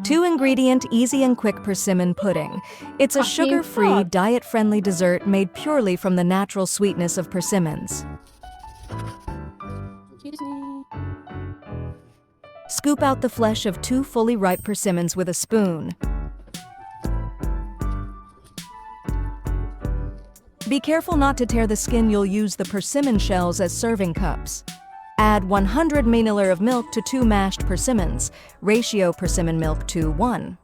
2-ingredient easy and quick persimmon pudding. It's a sugar-free, diet-friendly dessert made purely from the natural sweetness of persimmons. Scoop out the flesh of 2 fully ripe persimmons with a spoon. Be careful not to tear the skin. You'll use the persimmon shells as serving cups. Add 100 ml of milk to 2 mashed persimmons. Ratio persimmon milk to 1.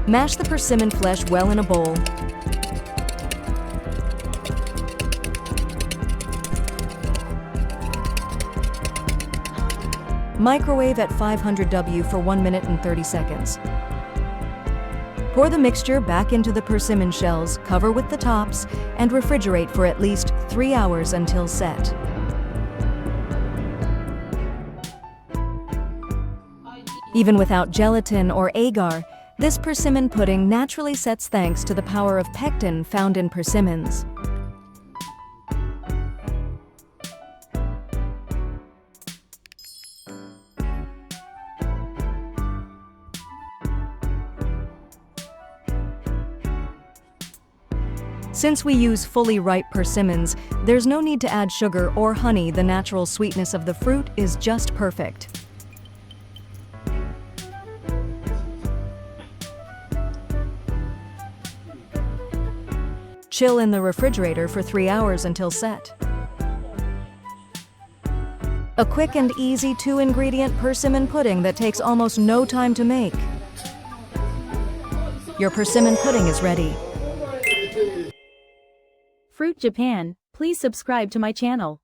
Mash the persimmon flesh well in a bowl. Microwave at 500 W for 1 minute and 30 seconds. Pour the mixture back into the persimmon shells, cover with the tops, and refrigerate for at least 3 hours until set. Even without gelatin or agar, this persimmon pudding naturally sets thanks to the power of pectin found in persimmons. Since we use fully ripe persimmons, there's no need to add sugar or honey. The natural sweetness of the fruit is just perfect. Chill in the refrigerator for 3 hours until set. A quick and easy 2-ingredient persimmon pudding that takes almost no time to make. Your persimmon pudding is ready. Fruit Japan, please subscribe to my channel.